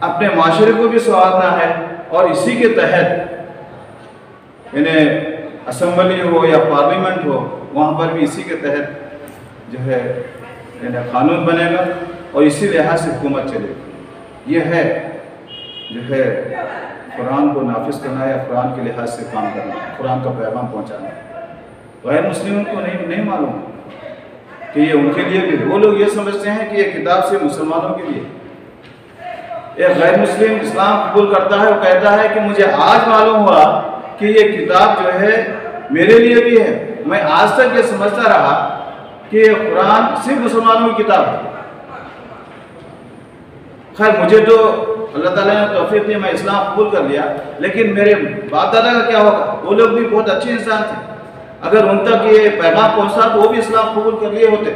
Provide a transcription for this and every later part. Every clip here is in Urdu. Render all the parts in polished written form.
اپنے معاشرے کو بھی سنوارنا ہے، اور اسی کے تحت یعنی اسمبلی ہو یا پارلیمنٹ ہو، وہاں پر بھی اسی کے تحت جو ہے یعنی قانون بنے گا اور اسی لحاظ سے حکومت چلے گی۔ یہ ہے جو ہے قرآن کو نافذ کرنا یا قرآن کے لحاظ سے کام کرنا، قرآن کا پیغام پہنچانا۔ غیر مسلموں کو نہیں معلوم کہ یہ ان کے لیے بھی، وہ لوگ یہ سمجھتے ہیں کہ یہ کتاب سے مسلمانوں کے لیے۔ ایک غیر مسلم اسلام قبول کرتا ہے، وہ کہتا ہے کہ مجھے آج معلوم ہوا کہ یہ کتاب جو ہے میرے لیے بھی ہے، میں آج تک یہ سمجھتا رہا کہ یہ قرآن صرف مسلمانوں کی کتاب ہے۔ خیر مجھے تو اللہ تعالیٰ نے توفیق دی، میں اسلام قبول کر لیا، لیکن میرے باپ دادا کا کیا ہوگا؟ وہ لوگ بھی بہت اچھے انسان تھے، اگر ان تک یہ پیغام پہنچا تو وہ بھی اسلام قبول کر لیے ہوتے۔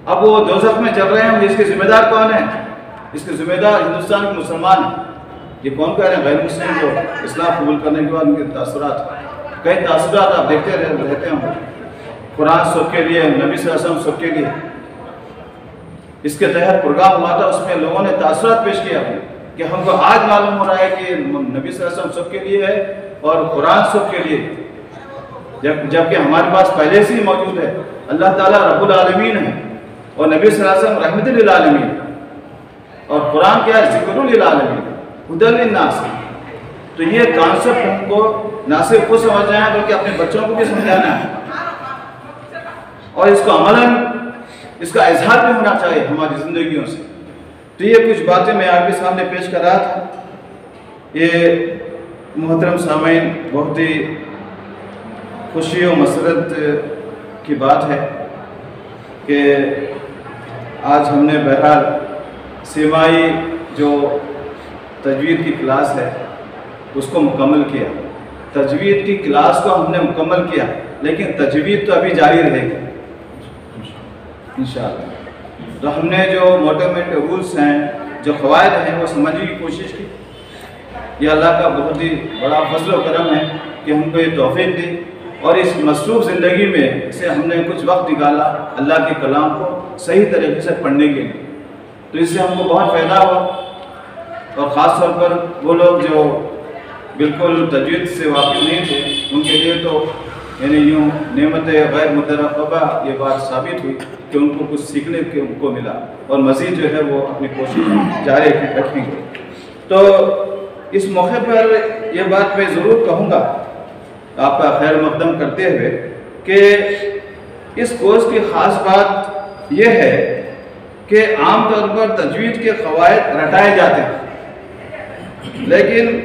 اب وہ دوزخ میں چل رہے ہیں، اس کے ذمہ دار کون ہیں؟ اس کے ذمہ دار ہندوستان کے مسلمان ہیں۔ یہ کون کہہ رہے ہیں غیر مسلم کو اسلام قبول کرنے کے بعد ان کے تاثرات، کئی تاثرات آپ دیکھتے رہتے ہیں۔ قرآن سب کے لیے، نبی صلی اللہ علیہ وسلم سب کے لیے، اس کے تحت پروگرام ہوا تھا، اس میں لوگوں نے تاثرات پیش کیا کہ ہم کو آج معلوم ہو رہا ہے کہ نبی صلی اللہ علیہ وسلم سب کے لیے ہے اور قرآن سب کے لیے، جبکہ ہمارے پاس پہلے سے ہی موجود ہے۔ اللہ تعالیٰ رب العالمین ہے اور نبی صلی اللہ علیہ وسلم رحمت للعالمین، اور قرآن کیا ہے؟ ذکر للعالمین، ہدی للناس۔ تو یہ کانسیپٹ ہم کو نہ صرف خود سمجھنا ہے بلکہ اپنے بچوں کو بھی سمجھانا ہے، اور اس کو عملاً اس کا اظہار بھی ہونا چاہیے ہماری زندگیوں سے۔ تو یہ کچھ باتیں میں آپ کے سامنے پیش کر رہا تھا۔ یہ محترم سامعین، بہت ہی خوشی و مسرت کی بات ہے کہ آج ہم نے بہرحال سیمائی جو تجوید کی کلاس ہے اس کو مکمل کیا۔ تجوید کی کلاس کو ہم نے مکمل کیا، لیکن تجوید تو ابھی جاری رہے گی انشاءاللہ۔ تو ہم نے جو موٹے موٹے رولز ہیں، جو قواعد ہیں، وہ سمجھنے کی کوشش کی۔ یہ اللہ کا بہت ہی بڑا فضل و کرم ہے کہ ہم کو یہ توفیق دی، اور اس مصروف زندگی میں سے ہم نے کچھ وقت نکالا اللہ کے کلام کو صحیح طریقے سے پڑھنے کے لیے۔ تو اس سے ہم کو بہت فائدہ ہوا، اور خاص طور پر وہ لوگ جو بالکل تجوید سے واقف نہیں تھے ان کے لیے تو یعنی یوں نعمت غیر مترقبہ یہ بات ثابت ہوئی کہ ان کو کچھ سیکھنے کو ملا، اور مزید جو ہے وہ اپنی کوشش جاری رکھیں گے۔ تو اس موقع پر یہ بات میں ضرور کہوں گا آپ کا خیر مقدم کرتے ہوئے کہ اس کورس کی خاص بات یہ ہے کہ عام طور پر تجوید کے قواعد رٹائے جاتے ہیں، لیکن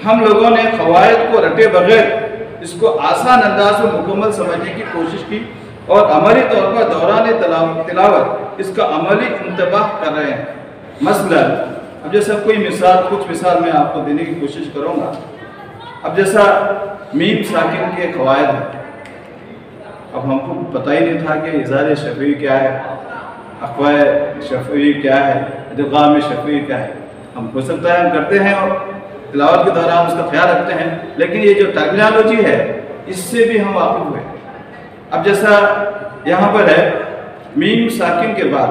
ہم لوگوں نے قواعد کو رٹے بغیر اس کو آسان انداز میں مکمل سمجھنے کی کوشش کی، اور عملی طور پر دوران تلاوت اس کا عملی انتباہ کر رہے ہیں۔ مثلا اب جیسا کوئی کچھ مثال میں آپ کو دینے کی کوشش کروں گا۔ اب جیسا میم ساکن کے قواعد ہیں، اب ہم کو پتہ ہی نہیں تھا کہ اظہار شفوی کیا ہے، اخفاء شفوی کیا ہے، ادغام شفوی کیا ہے۔ ہم ہو سکتا ہے ہم کرتے ہیں اور تلاوت کے دوران اس کا خیال رکھتے ہیں، لیکن یہ جو ٹرمینالوجی ہے اس سے بھی ہم واقف ہوئے۔ اب جیسا یہاں پر ہے میم ساکن کے بعد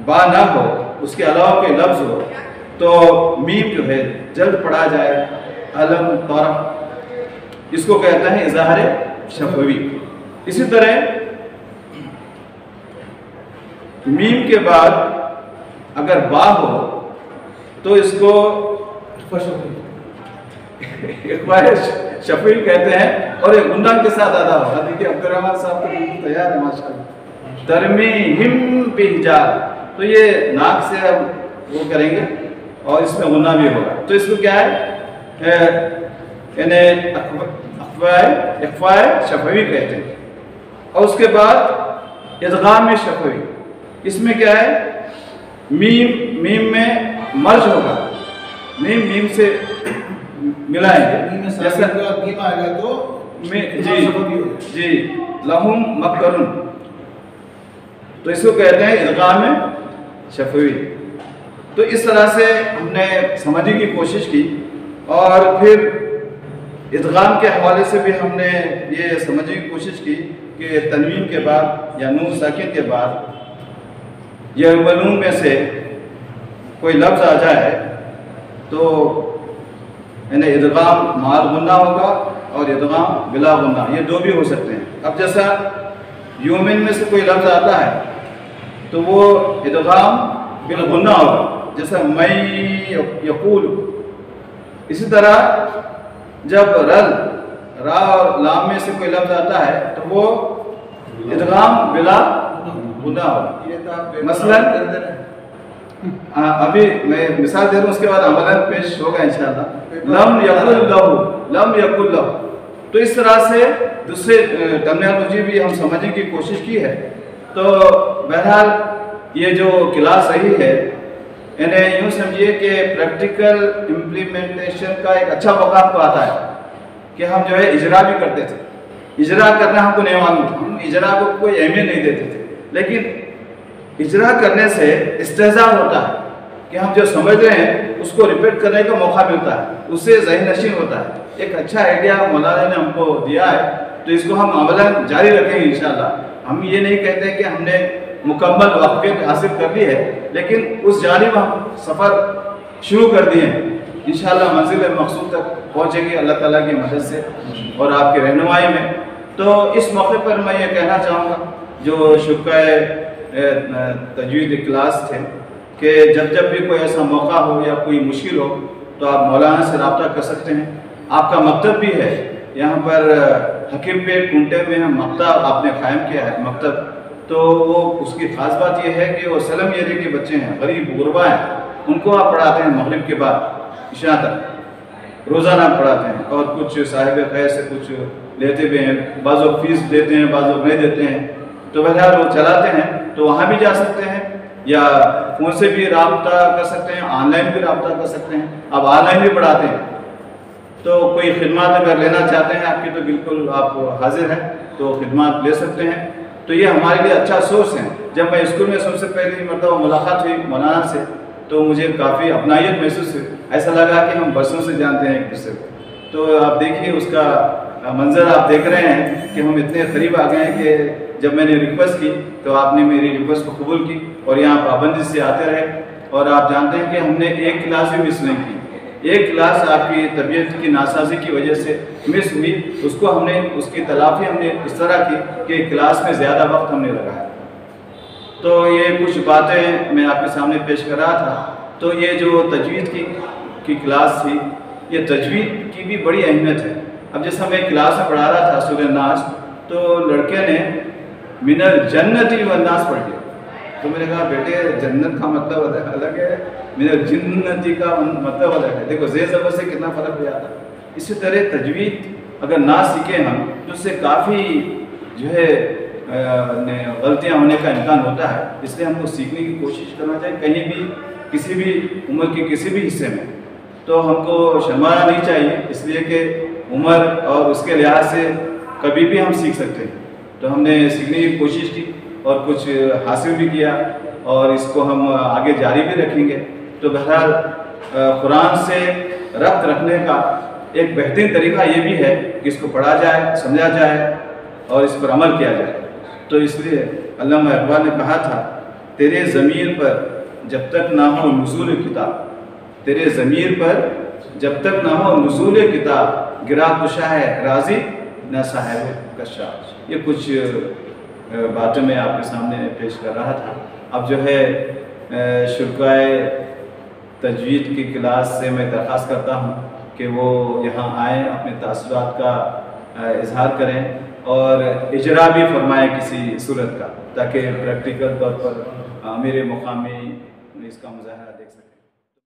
با نہ ہو، اس کے علاوہ کوئی لفظ ہو تو میم جو ہے جلد پڑھا جائے، علم طرح، اس کو کہتے ہیں اظہار شفوی۔ اسی طرح میم کے بعد اگر با ہو تو اس کو شفوی کہتے ہیں، اور ایک گنڈن کے ساتھ ادا ہوگا۔ دیکھیے عبدالرحمن صاحب تو بالکل تیار ہے ماشاءاللہ۔ ترمیہم بحجاب، تو یہ ناک سے اب وہ کریں گے اور اس میں غنہ بھی ہوگا، تو اس کو کیا ہے یعنی اخفاء شفوی کہتے ہیں۔ اور اس کے بعد ادغام شفوی، اس میں کیا ہے میم میں مرج ہوگا، میم سے ملائیں گے، جیسا جی لہم مکرن، تو اس کو کہتے ہیں ادغام شفوی۔ تو اس طرح سے ہم نے سمجھنے کی کوشش کی، اور پھر ادغام کے حوالے سے بھی ہم نے یہ سمجھنے کی کوشش کی کہ تنوین کے بعد یا نون ساکن کے بعد یا ملون میں سے کوئی لفظ آ جائے تو یعنی ادغام مال غنہ ہوگا اور ادغام بلا غنہ، یہ دو بھی ہو سکتے ہیں۔ اب جیسا یومن میں سے کوئی لفظ آتا ہے تو وہ ادغام بالغنہ ہوگا، جیسا میں یقول۔ اسی طرح جب را اور لام میں سے کوئی لفظ آتا ہے تو وہ ادغام بلا غنہ ہوگا۔ مثلا ابھی میں مثال دے رہا ہوں، اس کے بعد عملاً پیش ہوگا انشاءاللہ۔ لم یقل لہ، لم یقل لہ۔ تو اس طرح سے دوسرے ٹرمینالوجی بھی ہم سمجھنے کی کوشش کی ہے۔ تو بہرحال یہ جو کلاس رہی ہے، انہیں یوں سمجھیے کہ پریکٹیکل امپلیمنٹیشن کا ایک اچھا موقع آپ کو آتا ہے کہ ہم جو ہے اجرا بھی کرتے تھے۔ اجرا کرنا ہم کو نہیں معلوم تھا، ہم اجرا کو کوئی اہمیت نہیں دیتے تھے، لیکن اجرا کرنے سے استحضار ہوتا ہے کہ ہم جو سمجھ رہے ہیں اس کو ریپیٹ کرنے کا موقع ملتا ہے، اس سے ذہن نشین ہوتا ہے۔ ایک اچھا آئیڈیا مولانا نے ہم کو دیا ہے، تو اس کو ہم عملاً جاری رکھیں گے انشاءاللہ۔ ہم یہ نہیں کہتے کہ ہم نے مکمل واقفیت حاصل کر لی ہے، لیکن اس جانب ہم سفر شروع کر دیے ہیں۔ انشاءاللہ منزل مقصود تک پہنچیں گے اللہ تعالیٰ کی مدد سے اور آپ کی رہنمائی میں۔ تو اس موقع پر میں یہ کہنا چاہوں گا، جو شرکائے تجوید کلاس تھے، کہ جب بھی کوئی ایسا موقع ہو یا کوئی مشکل ہو تو آپ مولانا سے رابطہ کر سکتے ہیں۔ آپ کا مکتب بھی ہے یہاں پر حکیم پیٹ کنٹے میں، مکتب آپ نے قائم کیا ہے مکتب، تو وہ اس کی خاص بات یہ ہے کہ وہ سلم ایریا کے بچے ہیں، غریب غربا ہیں، ان کو آپ پڑھاتے ہیں مغرب کے بعد عشاء تک روزانہ پڑھاتے ہیں، اور کچھ صاحب خیر سے کچھ لیتے بھی ہیں، بعض لوگ فیس دیتے ہیں، بعض لوگ نہیں دیتے ہیں، تو بہرحال وہ چلاتے ہیں۔ تو وہاں بھی جا سکتے ہیں یا فون سے بھی رابطہ کر سکتے ہیں، آن لائن بھی رابطہ کر سکتے ہیں۔ اب آن لائن بھی پڑھاتے ہیں، تو کوئی خدمات اگر لینا چاہتے ہیں آپ کی تو بالکل آپ حاضر ہیں، تو خدمات لے سکتے ہیں۔ تو یہ ہمارے لیے اچھا سورس ہے۔ جب میں اسکول میں سب سے پہلی مرتبہ ملاقات ہوئی مولانا سے تو مجھے کافی اپنائیت محسوس ہوئی، ایسا لگا کہ ہم برسوں سے جانتے ہیں ایک دوسرے کو۔ تو آپ دیکھیے اس کا منظر آپ دیکھ رہے ہیں کہ ہم اتنے قریب آ گئے ہیں کہ جب میں نے ریکویسٹ کی تو آپ نے میری ریکویسٹ کو قبول کی اور یہاں پابندی سے آتے رہے۔ اور آپ جانتے ہیں کہ ہم نے ایک کلاس بھی مس نہیں کی، ایک کلاس آپ کی طبیعت کی ناسازی کی وجہ سے مس ہوئی، اس کو ہم نے اس کی تلافی ہم نے اس طرح کی کہ کلاس میں زیادہ وقت ہم نے لگایا۔ تو یہ کچھ باتیں میں آپ کے سامنے پیش کر رہا تھا۔ تو یہ جو تجوید کی کلاس تھی، یہ تجوید کی بھی بڑی اہمیت ہے۔ اب جیسا میں کلاس میں پڑھا رہا تھا سورہ ناس، تو لڑکے نے من الجنتی والناس پڑھ لیا، تو میں نے کہا بیٹے جنت کا مطلب الگ ہے، من الجنتی کا مطلب الگ ہے۔ دیکھو زیر زبر سے کتنا فرق ہو جاتا ہے۔ اسی طرح تجوید اگر نہ سیکھیں ہم تو اس سے کافی جو ہے غلطیاں ہونے کا امکان ہوتا ہے، اس لیے ہم کو سیکھنے کی کوشش کرنا چاہیے، کہیں بھی کسی بھی عمر کے کسی بھی حصے میں۔ تو ہم کو شرمانا نہیں چاہیے، اس لیے کہ عمر اور اس کے لحاظ سے کبھی بھی ہم سیکھ سکتے ہیں۔ تو ہم نے سیکھنے کی کوشش کی اور کچھ حاصل بھی کیا، اور اس کو ہم آگے جاری بھی رکھیں گے۔ تو بہرحال قرآن سے ربط رکھنے کا ایک بہترین طریقہ یہ بھی ہے کہ اس کو پڑھا جائے، سمجھا جائے اور اس پر عمل کیا جائے۔ تو اس لیے علامہ اقبال نے کہا تھا، تیرے ضمیر پر جب تک نہ ہو نزول کتاب، تیرے ضمیر پر جب تک نہ ہو نزول کتاب، گرا کشا ہے راضی نہ صاحب کشاف۔ یہ کچھ باتیں میں آپ کے سامنے پیش کر رہا تھا۔ اب جو ہے شرکائے تجوید کی کلاس سے میں درخواست کرتا ہوں کہ وہ یہاں آئیں، اپنے تاثرات کا اظہار کریں اور اجرا بھی فرمائیں کسی صورت کا، تاکہ پریکٹیکل طور پر میرے مقامی اس کا مظاہرہ دیکھ سکیں۔